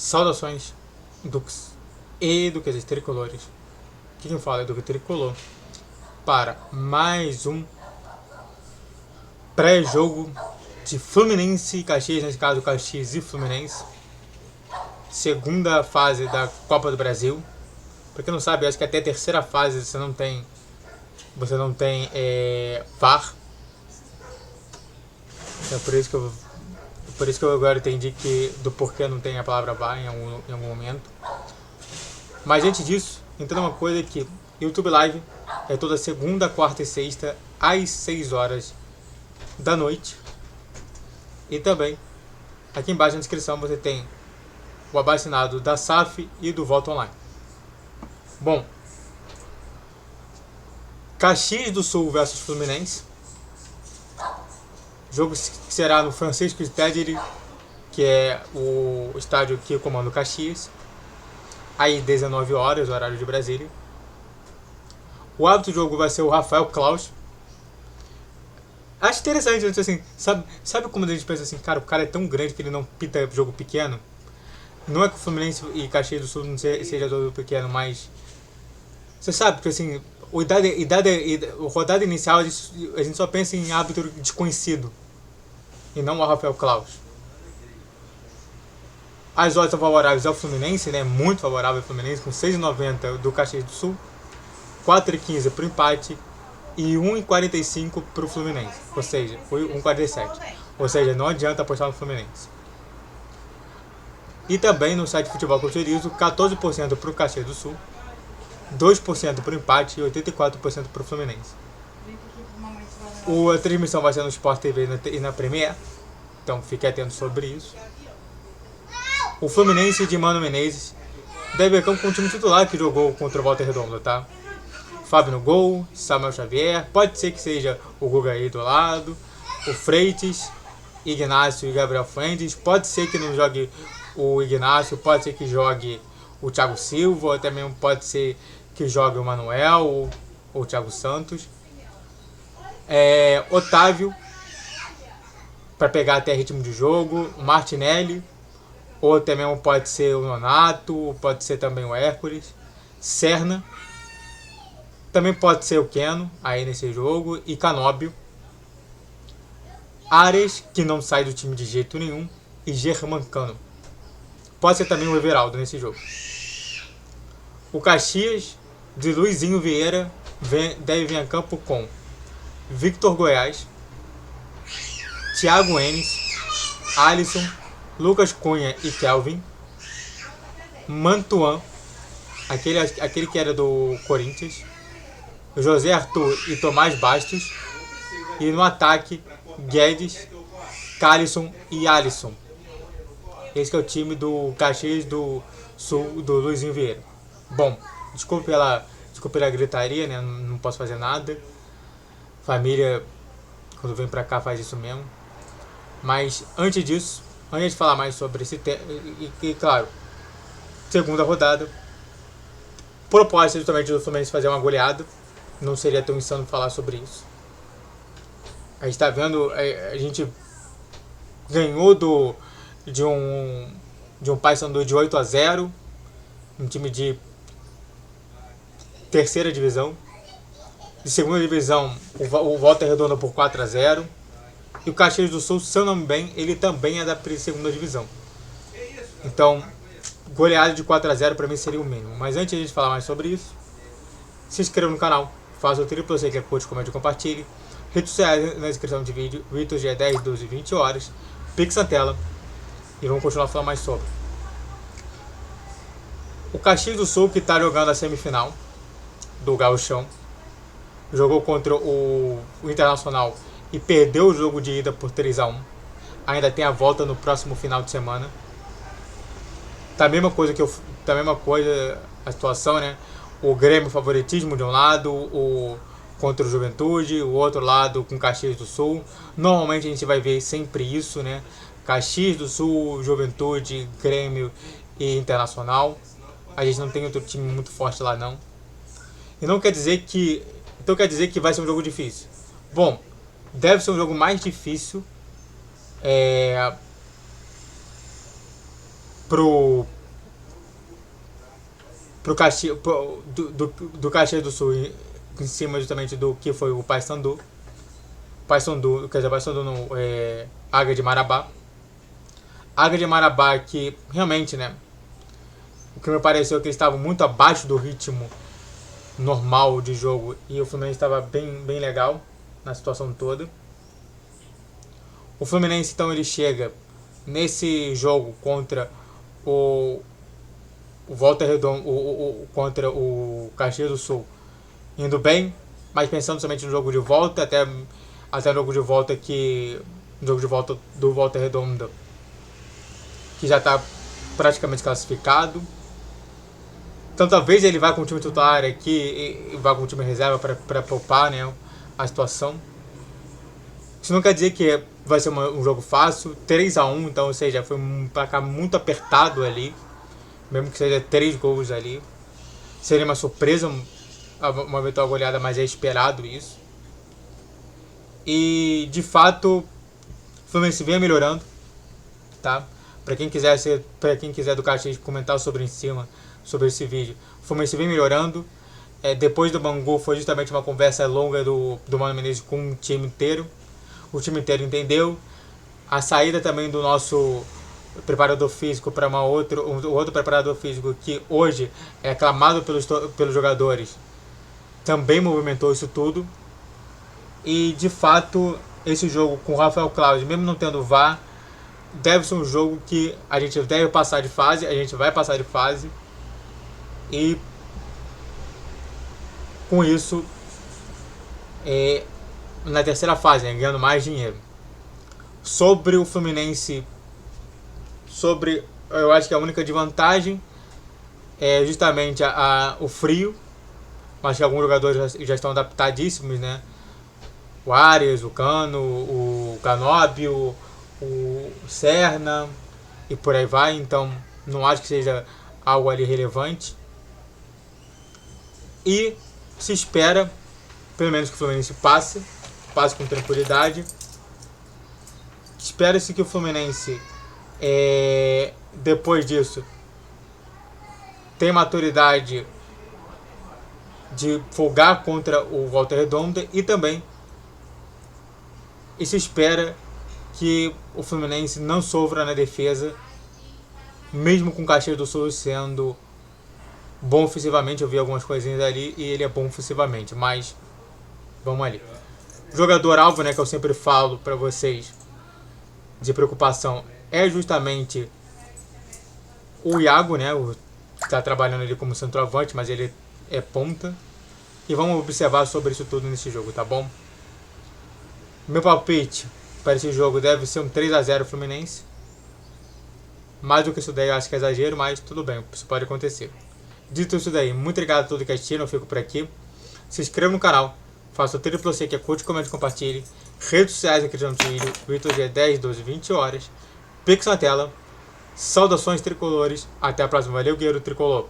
Saudações Dux e Duques Tricolores. Aqui quem fala é Duque Tricolor para mais um pré-jogo de Fluminense e Caxias, nesse caso Caxias e Fluminense. Segunda fase da Copa do Brasil. Pra quem não sabe, acho que até a terceira fase você não tem VAR. É por isso que eu agora entendi do porquê não tem a palavra VAR em algum momento. Mas antes disso, entenda uma coisa que YouTube Live é toda segunda, quarta e sexta às 6 horas da noite. E também, aqui embaixo na descrição você tem o abaixo-assinado da SAF e do Voto Online. Bom, Caxias do Sul versus Fluminense. Jogo que será no Francisco Stedley, que é o estádio que comanda o Caxias. Aí 19 horas, horário de Brasília. O árbitro do jogo vai ser o Rafael Klaus. Acho interessante, assim, sabe como a gente pensa assim, cara, o cara é tão grande que ele não pita jogo pequeno? Não é que o Fluminense e Caxias do Sul não seja jogo pequeno, mas você sabe que assim, rodada inicial a gente só pensa em árbitro desconhecido e não o Rafael Klaus. As odds são favoráveis ao Fluminense, né? Muito favorável ao Fluminense, com 6,90 do Caxias do Sul, 4,15 para o empate e 1,45 para o Fluminense. Ou seja, foi 1,47. Ou seja, não adianta apostar no Fluminense. E também no site de futebol que eu utilizo, 14% para o Caxias do Sul, 2% para o empate e 84% para o Fluminense. A transmissão vai ser no Sport TV e na Premier, então fique atento sobre isso. O Fluminense de Mano Menezes deve ir com o time titular que jogou contra o Volta Redonda, tá? Fábio no gol, Samuel Xavier, pode ser que seja o Guga aí do lado, o Freitas, Ignácio e Gabriel Fuentes, pode ser que não jogue o Ignácio, pode ser que jogue o Thiago Silva, ou também pode ser que jogue o Manuel ou o Thiago Santos. Otávio, para pegar até ritmo de jogo, o Martinelli, ou também pode ser o Nonato, pode ser também o Hércules, Serna, também pode ser o Keno aí nesse jogo, e Canóbio, Ares, que não sai do time de jeito nenhum, e Germancano. Pode ser também o Everaldo nesse jogo. O Caxias de Luizinho Vieira deve vir a campo com Victor Goiás, Thiago Enes, Alisson, Lucas Cunha e Kelvin, Mantuan, aquele que era do Corinthians, José Arthur e Tomás Bastos, e no ataque Guedes, Calisson e Alisson. Esse que é o time do Caxias do Sul do Luizinho Vieira. Bom, desculpe pela gritaria, né? Não posso fazer nada. Família, quando vem pra cá, faz isso mesmo. Mas antes disso, antes de falar mais sobre esse tema, e claro, segunda rodada, proposta justamente do Fluminense fazer uma goleada. Não seria tão insano falar sobre isso. A gente tá vendo, a gente ganhou de um Paysandu de 8-0, um time de terceira divisão. De segunda divisão, o Volta Redonda por 4-0. E o Caxias do Sul, se eu não me engano, ele também é da segunda divisão. Então, goleada de 4-0 para mim seria o mínimo. Mas antes de a gente falar mais sobre isso, se inscreva no canal, faça o triplo, você que curte, comente e compartilhe. Redes sociais na descrição de vídeo, Vitor dia 10, 12 e 20 horas. Pix na tela. E vamos continuar falando mais sobre. O Caxias do Sul, que está jogando a semifinal do Gauchão, jogou contra o Internacional e perdeu o jogo de ida por 3-1. Ainda tem a volta no próximo final de semana. Tá a mesma coisa a situação, né? O Grêmio favoritismo de um lado, contra o Juventude, o outro lado com Caxias do Sul. Normalmente a gente vai ver sempre isso, né? Caxias do Sul, Juventude, Grêmio e Internacional. A gente não tem outro time muito forte lá não. E não quer dizer que vai ser um jogo difícil. Bom, deve ser um jogo mais do Caxias do Sul em cima justamente do que foi o Paysandu. Paysandu não, Águia de Marabá. Águia de Marabá que realmente, né, o que me pareceu é que eles estavam muito abaixo do ritmo normal de jogo e o Fluminense estava bem legal na situação toda. O Fluminense então ele chega nesse jogo contra o Volta Redonda, contra o Caxias do Sul, indo bem, mas pensando somente no jogo de volta, até no jogo de volta do Volta Redonda, que já está praticamente classificado. Então talvez ele vá com o time titular aqui e vá com o time reserva para poupar, né, a situação. Isso não quer dizer que vai ser um jogo fácil. 3-1, então, ou seja, foi um placar muito apertado ali. Mesmo que seja 3 gols ali. Seria uma surpresa, uma eventual goleada, mas é esperado isso. E, de fato, o Fluminense vem melhorando, tá? Para quem quiser do Caxias comentar sobre esse vídeo, o Fluminense vem melhorando. Depois do Bangu foi justamente uma conversa longa do Mano Menezes com o time inteiro. O time inteiro entendeu. A saída também do nosso preparador físico para um outro preparador físico que hoje é aclamado pelos jogadores, também movimentou isso tudo. E de fato esse jogo com o Rafael Claus, mesmo não tendo VAR, deve ser um jogo que a gente deve passar de fase, a gente vai passar de fase e com isso na terceira fase, né, ganhando mais dinheiro. Sobre o Fluminense, eu acho que a única desvantagem é justamente o frio. Acho que alguns jogadores já estão adaptadíssimos, né? O Arias, o Cano, o Canóbio, o Serna e por aí vai. Então não acho que seja algo ali relevante. E se espera, pelo menos, que o Fluminense passe com tranquilidade. Espera-se que o Fluminense, depois disso, tenha maturidade de folgar contra o Volta Redonda e se espera que o Fluminense não sofra na defesa, mesmo com o Caxias do Sul sendo bom ofensivamente. Eu vi algumas coisinhas ali e ele é bom ofensivamente, mas vamos ali. O jogador alvo, né, que eu sempre falo para vocês de preocupação é justamente o Iago, né, que está trabalhando ali como centroavante, mas ele é ponta. E vamos observar sobre isso tudo nesse jogo, tá bom? Meu palpite para esse jogo deve ser um 3-0 Fluminense. Mais do que isso daí eu acho que é exagero, mas tudo bem, isso pode acontecer. Dito isso daí, muito obrigado a todos que assistiram, eu fico por aqui. Se inscreva no canal, faça o triplo C que é curte, comente, compartilhe. Redes sociais aqui no vídeo, Vitor G 10, 12, 20 horas. Pix na tela. Saudações tricolores, até a próxima, valeu guerreiro tricolor.